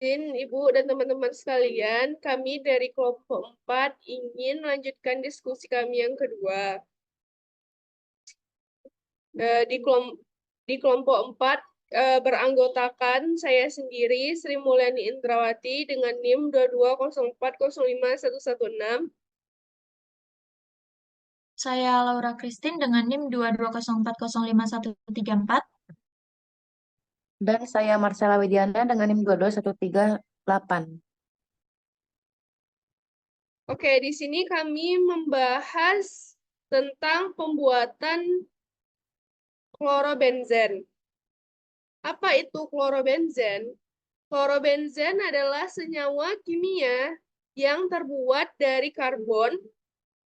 Ibu dan teman-teman sekalian, kami dari kelompok 4 ingin melanjutkan diskusi kami yang kedua. Eh, Di kelompok, di kelompok 4 beranggotakan saya sendiri, Sri Mulyani Indrawati dengan NIM 2204051116. Saya Laura Christine dengan NIM 2204051134. Dan saya Marcella Widiana dengan NIM 22138. Oke, di sini kami membahas tentang pembuatan klorobenzen. Apa itu klorobenzen? Klorobenzen adalah senyawa kimia yang terbuat dari karbon,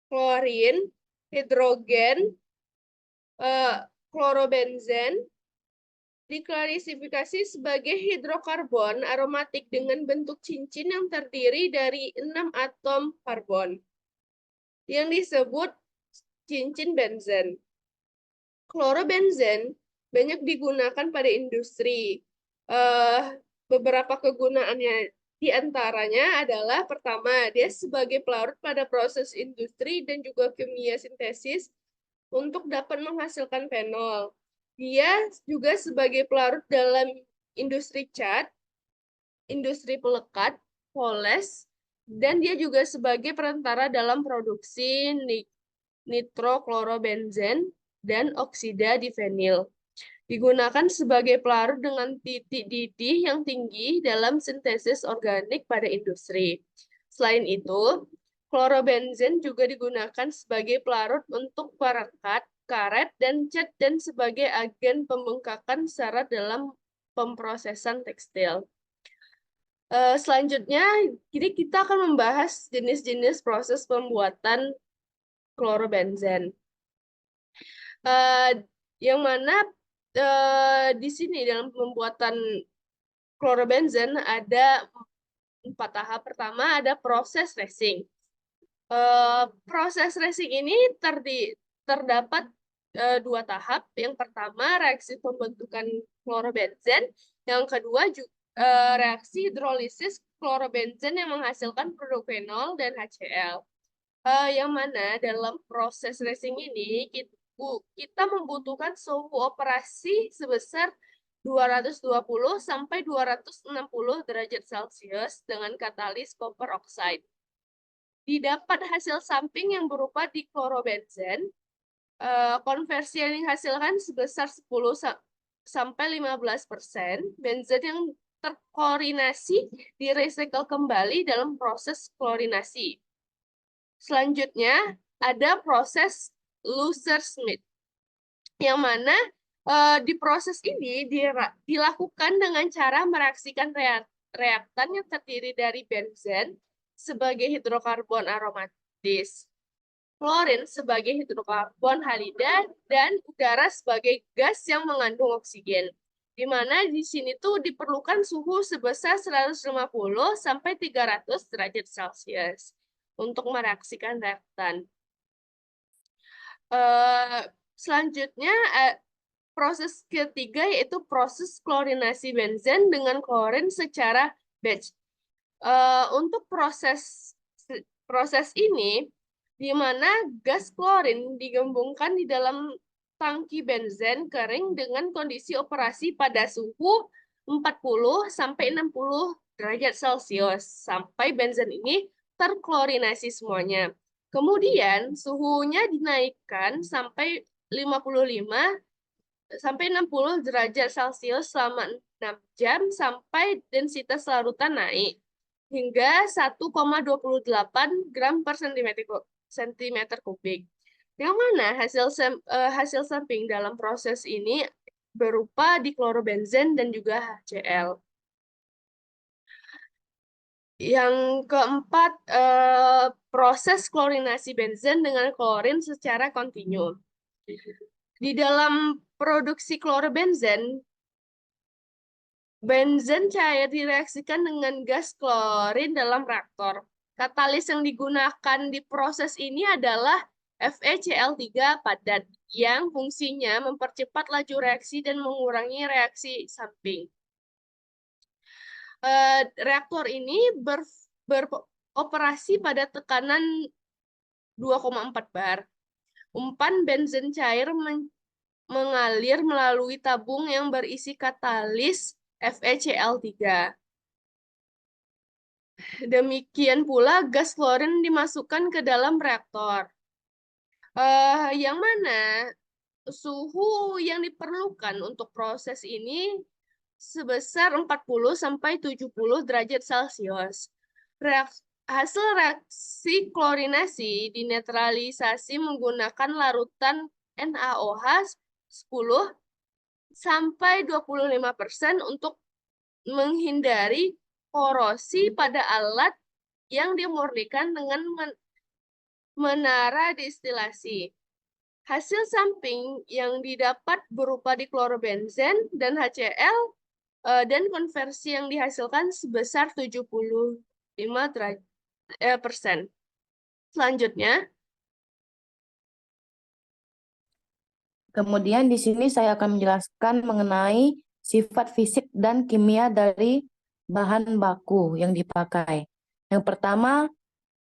klorin, hidrogen, klorobenzen diklasifikasi sebagai hidrokarbon aromatik dengan bentuk cincin yang terdiri dari 6 atom karbon yang disebut cincin benzen. Klorobenzen banyak digunakan pada industri. Beberapa kegunaannya di antaranya adalah pertama, dia sebagai pelarut pada proses industri dan juga kimia sintesis untuk dapat menghasilkan fenol. Dia juga sebagai pelarut dalam industri cat, industri pelekat, poles, dan dia juga sebagai perantara dalam produksi nitroklorobenzen dan oksida difenil. Digunakan sebagai pelarut dengan titik didih yang tinggi dalam sintesis organik pada industri. Selain itu, klorobenzen juga digunakan sebagai pelarut untuk perekat, karet, dan cat dan sebagai agen pembengkakan serat dalam pemrosesan tekstil. Selanjutnya, jadi kita akan membahas jenis-jenis proses pembuatan klorobenzen. Yang mana di sini dalam pembuatan klorobenzen ada 4 tahap. Pertama ada proses racing. Proses racing ini terdapat 2 tahap. Yang pertama reaksi pembentukan klorobenzen. Yang kedua reaksi hidrolisis klorobenzen yang menghasilkan produk fenol dan HCl. Yang mana dalam proses racing ini kita membutuhkan suhu operasi sebesar 220 sampai 260 derajat Celcius dengan katalis copper oxide. Didapat hasil samping yang berupa diklorobenzen. Konversi yang dihasilkan sebesar 10 sampai 15%. Benzen yang terklorinasi direcycle kembali dalam proses klorinasi. Selanjutnya ada proses Looser-Smith, yang mana di proses ini dilakukan dengan cara mereaksikan reaktan yang terdiri dari benzen sebagai hidrokarbon aromatis, klorin sebagai hidrokarbon halida, dan udara sebagai gas yang mengandung oksigen. Di mana di sini tuh diperlukan suhu sebesar 150 sampai 300 derajat Celcius untuk mereaksikan reaktan. Selanjutnya proses ketiga yaitu proses klorinasi benzen dengan klorin secara batch. Untuk proses ini, di mana gas klorin digembungkan di dalam tangki benzen kering dengan kondisi operasi pada suhu 40 sampai 60 derajat Celcius sampai benzen ini terklorinasi semuanya. Kemudian suhunya dinaikkan sampai 55 sampai 60 derajat Celcius selama 6 jam sampai densitas larutan naik hingga 1,28 gram per sentimeter kubik. Yang mana hasil samping dalam proses ini berupa diklorobenzen dan juga HCl. Yang keempat, proses klorinasi benzen dengan klorin secara kontinu. Di dalam produksi klorobenzen, benzen cair direaksikan dengan gas klorin dalam reaktor. Katalis yang digunakan di proses ini adalah FeCl3 padat yang fungsinya mempercepat laju reaksi dan mengurangi reaksi samping. Reaktor ini beroperasi pada tekanan 2,4 bar. Umpan benzen cair mengalir melalui tabung yang berisi katalis FeCl3. Demikian pula gas klorin dimasukkan ke dalam reaktor. Yang mana suhu yang diperlukan untuk proses ini sebesar 40 sampai 70 derajat Celcius. Hasil reaksi klorinasi dinetralisasi menggunakan larutan NaOH 10 sampai 25% untuk menghindari korosi pada alat yang dimurnikan dengan menara distilasi. Hasil samping yang didapat berupa diklorobenzen dan HCl dan konversi yang dihasilkan sebesar 75%. Selanjutnya, Kemudian di sini saya akan menjelaskan mengenai sifat fisik dan kimia dari bahan baku yang dipakai. Yang pertama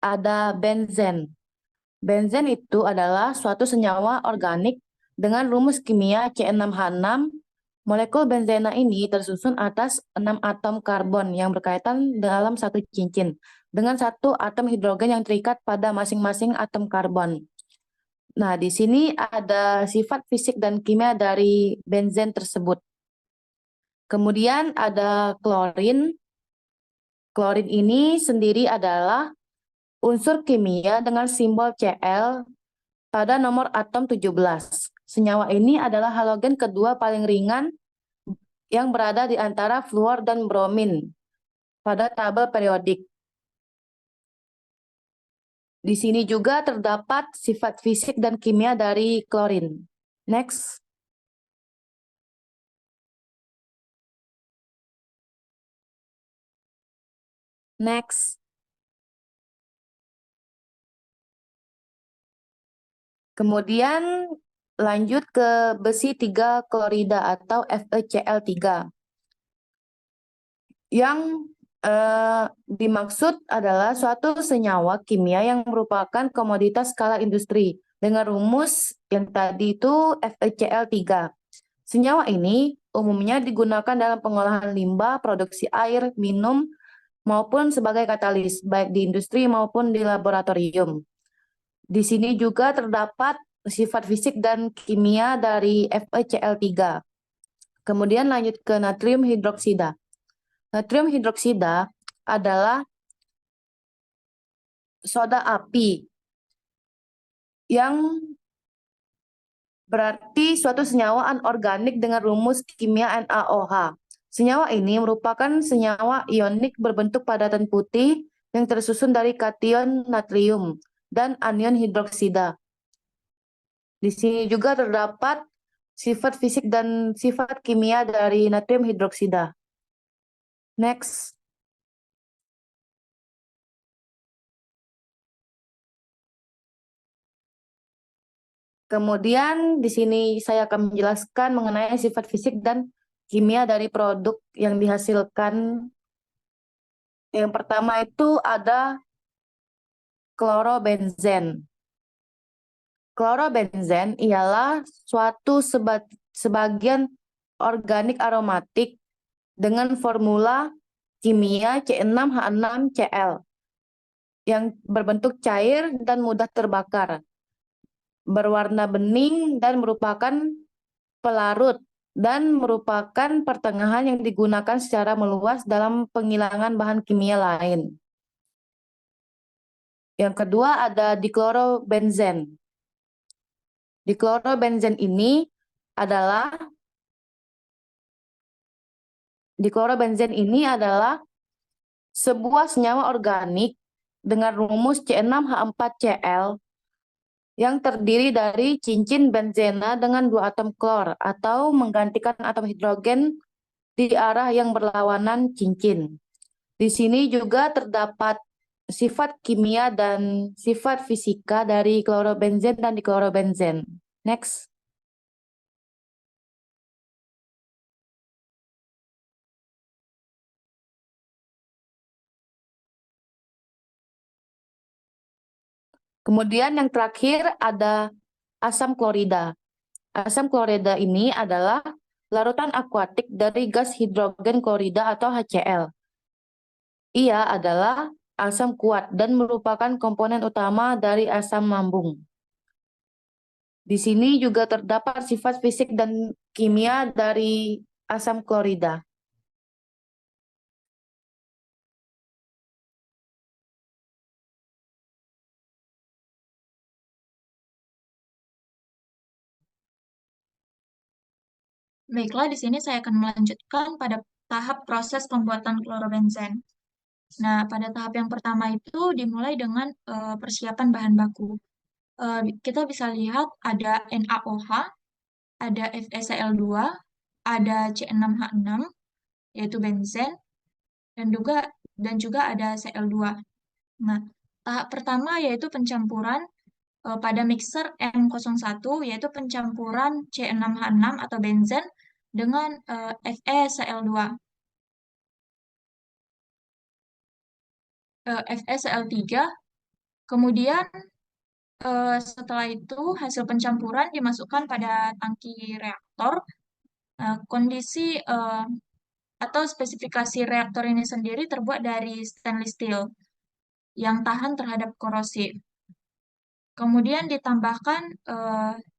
ada benzen. Benzen itu adalah suatu senyawa organik dengan rumus kimia C6H6. Molekul benzena ini tersusun atas 6 atom karbon yang berkaitan dalam satu cincin dengan satu atom hidrogen yang terikat pada masing-masing atom karbon. Nah, di sini ada sifat fisik dan kimia dari benzen tersebut. Kemudian ada klorin. Klorin ini sendiri adalah unsur kimia dengan simbol Cl pada nomor atom 17. Senyawa ini adalah halogen kedua paling ringan yang berada di antara fluor dan bromin pada tabel periodik. Di sini juga terdapat sifat fisik dan kimia dari klorin. Next. Next. Kemudian lanjut ke besi 3 klorida atau FeCl3. Yang dimaksud adalah suatu senyawa kimia yang merupakan komoditas skala industri dengan rumus yang tadi itu FeCl3. Senyawa ini umumnya digunakan dalam pengolahan limbah, produksi air, minum, maupun sebagai katalis, baik di industri maupun di laboratorium. Di sini juga terdapat sifat fisik dan kimia dari FeCl3. Kemudian lanjut ke natrium hidroksida. Natrium hidroksida adalah soda api yang berarti suatu senyawa anorganik dengan rumus kimia NaOH. Senyawa ini merupakan senyawa ionik berbentuk padatan putih yang tersusun dari kation natrium dan anion hidroksida. Di sini juga terdapat sifat fisik dan sifat kimia dari natrium hidroksida. Next. Kemudian di sini saya akan menjelaskan mengenai sifat fisik dan kimia dari produk yang dihasilkan. Yang pertama itu ada klorobenzen. Klorobenzen ialah suatu sebagian organik aromatik dengan formula kimia C6H6Cl yang berbentuk cair dan mudah terbakar, berwarna bening dan merupakan pelarut dan merupakan pertengahan yang digunakan secara meluas dalam penghilangan bahan kimia lain. Yang kedua ada diklorobenzen. Diklorobenzen ini adalah sebuah senyawa organik dengan rumus C6H4Cl yang terdiri dari cincin benzena dengan 2 atom klor atau menggantikan atom hidrogen di arah yang berlawanan cincin. Di sini juga terdapat sifat kimia dan sifat fisika dari klorobenzen dan diklorobenzen. Next. Kemudian yang terakhir ada asam klorida. Asam klorida ini adalah larutan akuatik dari gas hidrogen klorida atau HCl. Ia adalah asam kuat dan merupakan komponen utama dari asam lambung. Di sini juga terdapat sifat fisik dan kimia dari asam klorida. Baiklah, di sini saya akan melanjutkan pada tahap proses pembuatan klorobenzen. Nah, pada tahap yang pertama itu dimulai dengan persiapan bahan baku. Kita bisa lihat ada NaOH, ada FeCl2, ada C6H6, yaitu benzen, dan juga ada Cl2. Nah, tahap pertama yaitu pencampuran pada mixer M01, yaitu pencampuran C6H6 atau benzen dengan FeCl2. FeCl3, kemudian setelah itu hasil pencampuran dimasukkan pada tangki reaktor. Kondisi atau spesifikasi reaktor ini sendiri terbuat dari stainless steel yang tahan terhadap korosi. Kemudian ditambahkan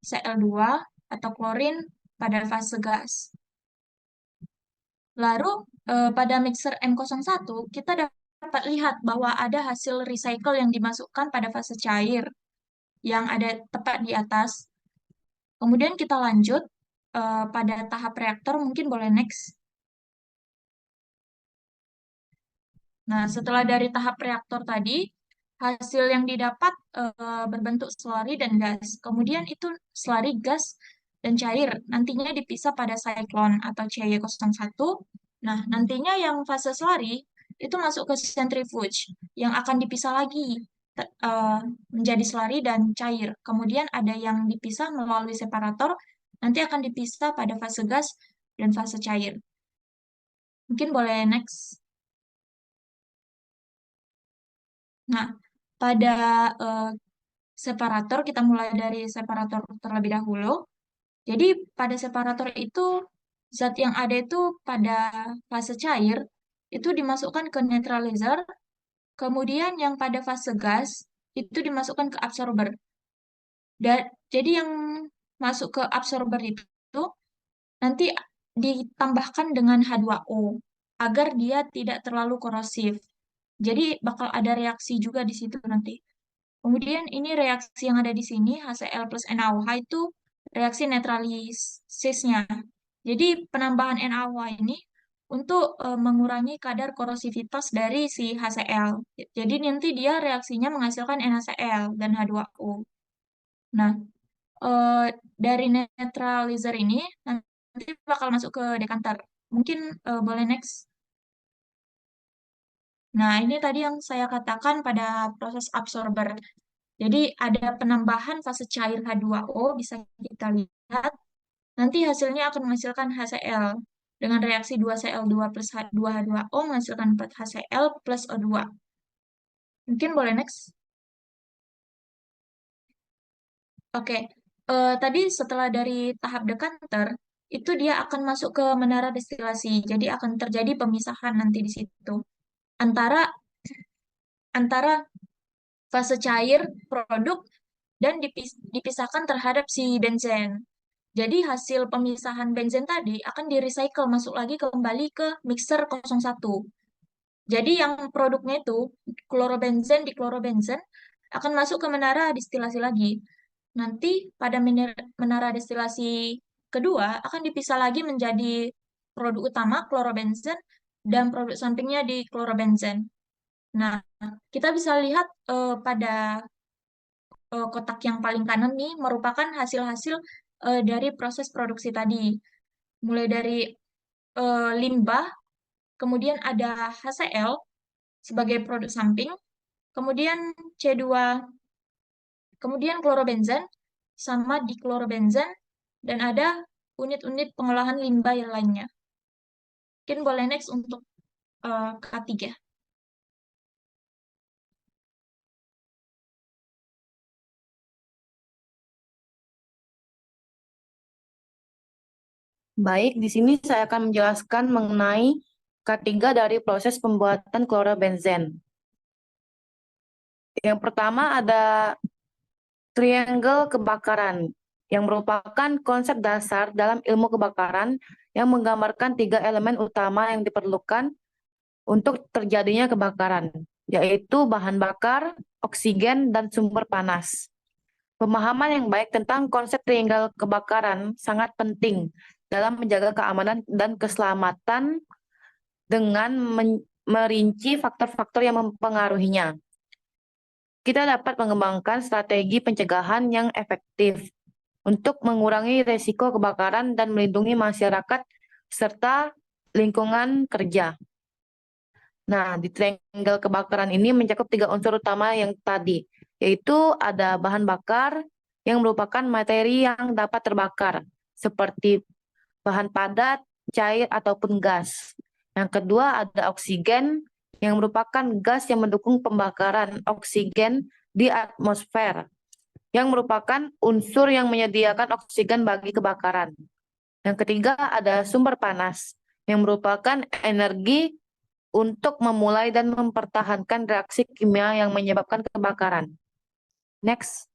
Cl2 atau klorin pada fase gas. Lalu pada mixer M01 kita dapat lihat bahwa ada hasil recycle yang dimasukkan pada fase cair yang ada tepat di atas. Kemudian kita lanjut pada tahap reaktor, mungkin boleh next. Nah, setelah dari tahap reaktor tadi, hasil yang didapat berbentuk slurry dan gas. Kemudian itu slurry, gas, dan cair nantinya dipisah pada siklon atau CY01. Nah, nantinya yang fase slurry itu masuk ke centrifuge yang akan dipisah lagi menjadi slurry dan cair. Kemudian ada yang dipisah melalui separator, nanti akan dipisah pada fase gas dan fase cair. Mungkin boleh next. Nah, pada eh, separator, kita mulai dari separator terlebih dahulu. Jadi pada separator itu, zat yang ada itu pada fase cair, itu dimasukkan ke neutralizer, kemudian yang pada fase gas, itu dimasukkan ke absorber. Dan, jadi yang masuk ke absorber itu nanti ditambahkan dengan H2O, agar dia tidak terlalu korosif. Jadi bakal ada reaksi juga di situ nanti. Kemudian ini reaksi yang ada di sini, HCl plus NaOH itu reaksi netralisisnya. Jadi penambahan NaOH ini untuk mengurangi kadar korosivitas dari si HCl. Jadi nanti dia reaksinya menghasilkan NaCl dan H2O. Nah, eh, dari netralizer ini nanti bakal masuk ke dekanter. Mungkin boleh next. Nah, ini tadi yang saya katakan pada proses absorber. Jadi ada penambahan fase cair H2O, bisa kita lihat. Nanti hasilnya akan menghasilkan HCl. Dengan reaksi 2Cl2 plus 2H2O menghasilkan 4HCl plus O2. Mungkin boleh next. Oke, tadi setelah dari tahap dekanter, itu dia akan masuk ke menara destilasi. Jadi akan terjadi pemisahan nanti di situ. Antara antara fase cair produk dan dipisahkan terhadap si benzen. Jadi hasil pemisahan benzen tadi akan di-recycle masuk lagi kembali ke mixer 01. Jadi yang produknya itu klorobenzen di klorobenzen akan masuk ke menara destilasi lagi. Nanti pada menara destilasi kedua akan dipisah lagi menjadi produk utama klorobenzen dan produk sampingnya di klorobenzen. Nah, kita bisa lihat pada kotak yang paling kanan nih merupakan hasil-hasil dari proses produksi tadi. Mulai dari limbah, kemudian ada HCl sebagai produk samping, kemudian C2, kemudian klorobenzen, sama diklorobenzen, dan ada unit-unit pengolahan limbah yang lainnya. Mungkin boleh next untuk K3. Baik, di sini saya akan menjelaskan mengenai ketiga dari proses pembuatan klorobenzen. Yang pertama ada triangle kebakaran, yang merupakan konsep dasar dalam ilmu kebakaran yang menggambarkan tiga elemen utama yang diperlukan untuk terjadinya kebakaran, yaitu bahan bakar, oksigen, dan sumber panas. Pemahaman yang baik tentang konsep triangle kebakaran sangat penting dalam menjaga keamanan dan keselamatan dengan merinci faktor-faktor yang mempengaruhinya. Kita dapat mengembangkan strategi pencegahan yang efektif untuk mengurangi risiko kebakaran dan melindungi masyarakat serta lingkungan kerja. Nah, di triangle kebakaran ini mencakup tiga unsur utama yang tadi, yaitu ada bahan bakar yang merupakan materi yang dapat terbakar, seperti bahan padat, cair, ataupun gas. Yang kedua ada oksigen yang merupakan gas yang mendukung pembakaran oksigen di atmosfer, yang merupakan unsur yang menyediakan oksigen bagi kebakaran. Yang ketiga ada sumber panas, yang merupakan energi untuk memulai dan mempertahankan reaksi kimia yang menyebabkan kebakaran. Next.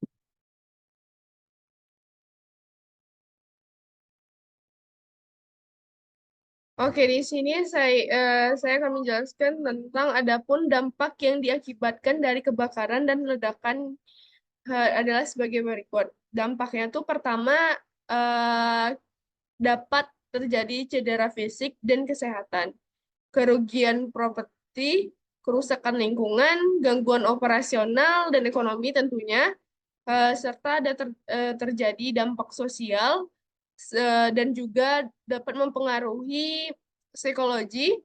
Oke, di sini saya akan menjelaskan tentang adapun dampak yang diakibatkan dari kebakaran dan ledakan adalah sebagai berikut. Dampaknya tuh pertama dapat terjadi cedera fisik dan kesehatan, kerugian properti, kerusakan lingkungan, gangguan operasional dan ekonomi tentunya, serta ada terjadi dampak sosial dan juga dapat mempengaruhi psikologi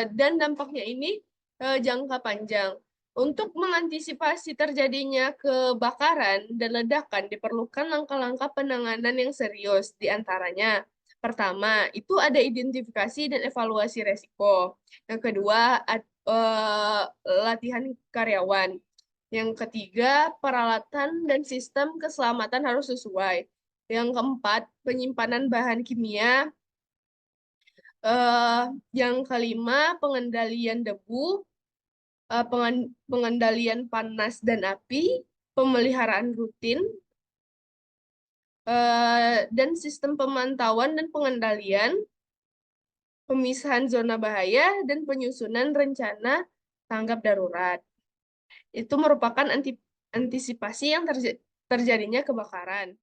dan dampaknya ini jangka panjang. Untuk mengantisipasi terjadinya kebakaran dan ledakan diperlukan langkah-langkah penanganan yang serius. Di antaranya, pertama, itu ada identifikasi dan evaluasi resiko. Yang kedua, latihan karyawan. Yang ketiga, peralatan dan sistem keselamatan harus sesuai. Yang keempat, penyimpanan bahan kimia. Yang kelima, pengendalian debu, pengendalian panas dan api, pemeliharaan rutin, dan sistem pemantauan dan pengendalian, pemisahan zona bahaya, dan penyusunan rencana tanggap darurat. Itu merupakan antisipasi yang terjadinya kebakaran.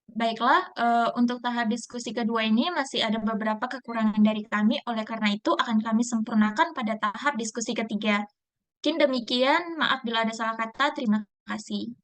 Baiklah, untuk tahap diskusi kedua ini masih ada beberapa kekurangan dari kami, oleh karena itu akan kami sempurnakan pada tahap diskusi ketiga. Mungkin demikian, maaf bila ada salah kata, terima kasih.